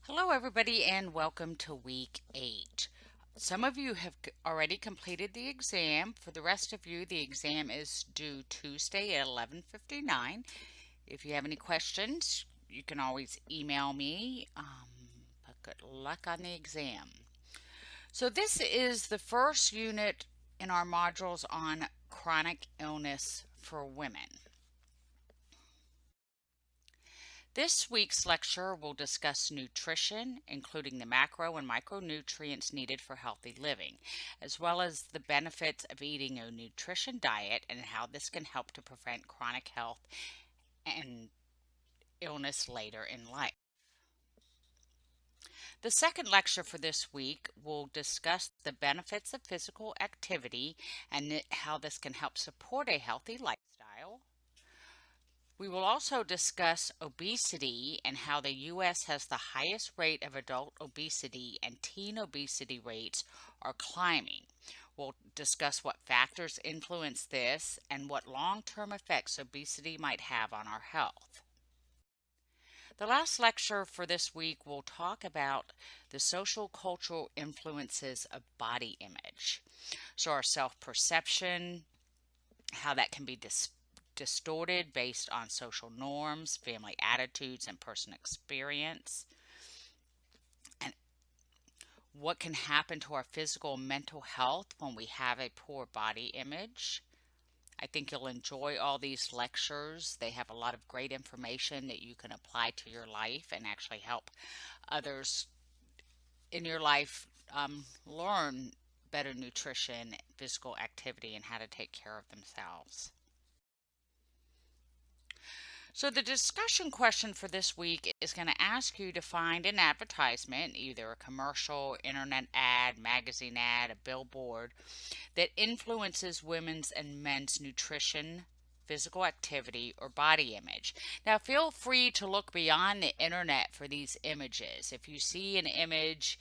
Hello, everybody, and welcome to week 8. Some of you have already completed the exam. For the rest of you, the exam is due Tuesday at 11:59. If you have any questions, you can always email me. But good luck on the exam. So, this is the first unit in our modules on chronic illness for women. This week's lecture will discuss nutrition, including the macro and micronutrients needed for healthy living, as well as the benefits of eating a nutrition diet and how this can help to prevent chronic health and illness later in life. The second lecture for this week will discuss the benefits of physical activity and how this can help support a healthy lifestyle. We will also discuss obesity and how the U.S. has the highest rate of adult obesity and teen obesity rates are climbing. We'll discuss what factors influence this and what long-term effects obesity might have on our health. The last lecture for this week will talk about the social cultural influences of body image. So our self-perception, how that can be distorted based on social norms, family attitudes, and personal experience, and what can happen to our physical and mental health when we have a poor body image. I think you'll enjoy all these lectures. They have a lot of great information that you can apply to your life and actually help others in your life learn better nutrition, physical activity, and how to take care of themselves. So the discussion question for this week is going to ask you to find an advertisement, either a commercial, internet ad, magazine ad, a billboard, that influences women's and men's nutrition, physical activity, or body image. Now feel free to look beyond the internet for these images. If you see an image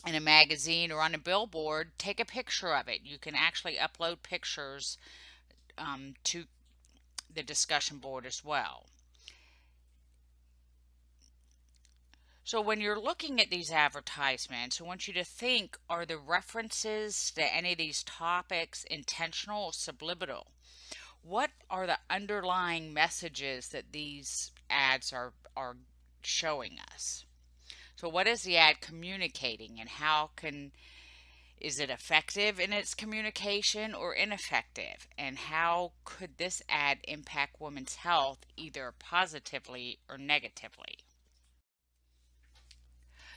in a magazine or on a billboard, take a picture of it. You can actually upload pictures to the discussion board as well. So when you're looking at these advertisements, I want you to think, are the references to any of these topics intentional or subliminal? What are the underlying messages that these ads are showing us? So what is the ad communicating, and is it effective in its communication or ineffective? And how could this ad impact women's health either positively or negatively?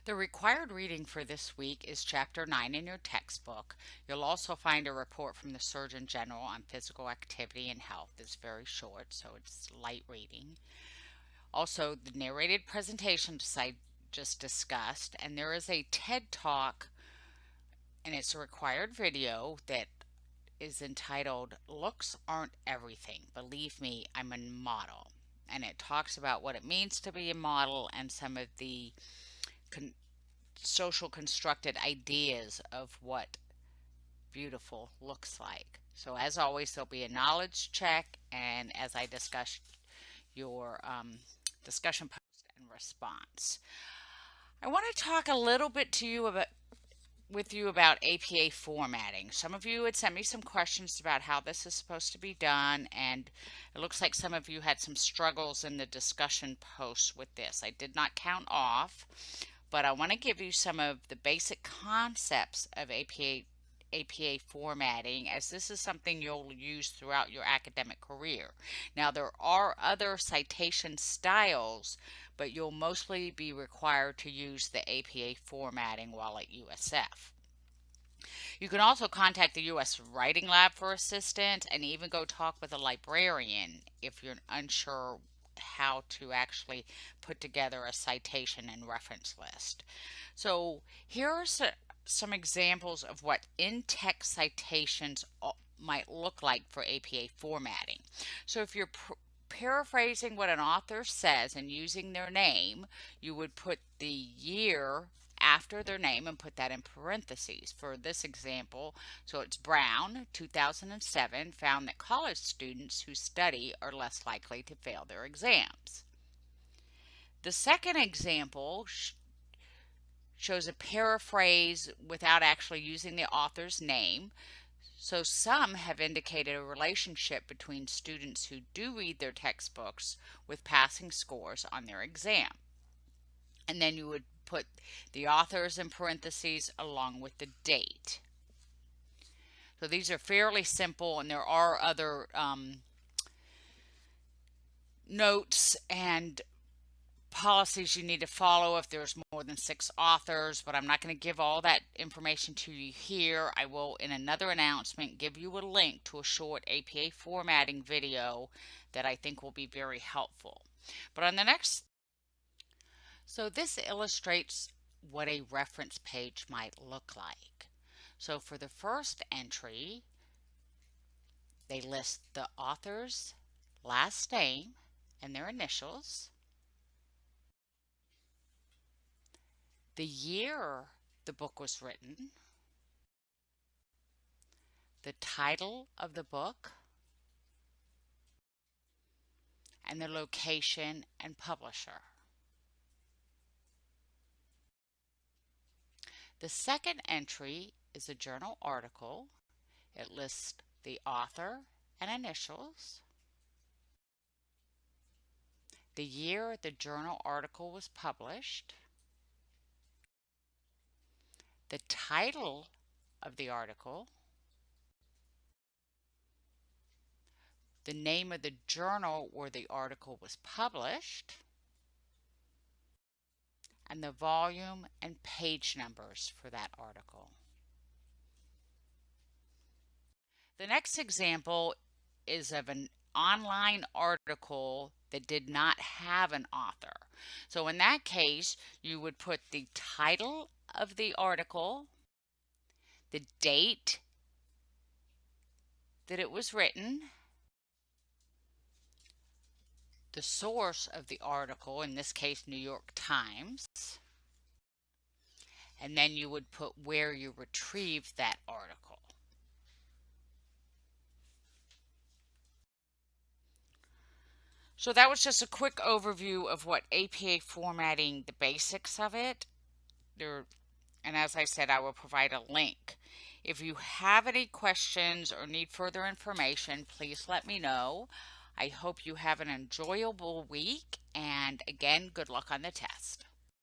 The required reading for this week is Chapter 9 in your textbook. You'll also find a report from the Surgeon General on physical activity and health. It's very short, so it's light reading. Also, the narrated presentations I just discussed, and there is a TED Talk, and it's a required video that is entitled Looks Aren't Everything. Believe me, I'm a model. And it talks about what it means to be a model and some of the social constructed ideas of what beautiful looks like. So as always, there'll be a knowledge check, and as I discuss your discussion post and response. I want to talk a little bit with you about APA formatting. Some of you had sent me some questions about how this is supposed to be done, and it looks like some of you had some struggles in the discussion post with this. I did not count off, but I want to give you some of the basic concepts of APA formatting, as this is something you'll use throughout your academic career. Now, there are other citation styles, but you'll mostly be required to use the APA formatting while at USF. You can also contact the U.S. Writing Lab for assistance, and even go talk with a librarian if you're unsure how to actually put together a citation and reference list. So here are some examples of what in-text citations might look like for APA formatting. So if you're paraphrasing what an author says and using their name, you would put the year after their name and put that in parentheses. For this example, so it's Brown, 2007, found that college students who study are less likely to fail their exams. The second example shows a paraphrase without actually using the author's name. So some have indicated a relationship between students who do read their textbooks with passing scores on their exam. And then you would put the authors in parentheses along with the date. So these are fairly simple, and there are other notes and policies you need to follow if there's more than 6 authors, but I'm not going to give all that information to you here. I will, in another announcement, give you a link to a short APA formatting video that I think will be very helpful. But on the next, so this illustrates what a reference page might look like. So for the first entry, they list the author's last name and their initials, the year the book was written, the title of the book, and the location and publisher. The second entry is a journal article. It lists the author and initials, the year the journal article was published, the title of the article, the name of the journal where the article was published, and the volume and page numbers for that article. The next example is of an online article that did not have an author. So in that case, you would put the title of the article, the date that it was written, the source of the article, in this case New York Times, and then you would put where you retrieved that article. So that was just a quick overview of what APA formatting, the basics of it. And as I said, I will provide a link. If you have any questions or need further information, please let me know. I hope you have an enjoyable week, and again, good luck on the test.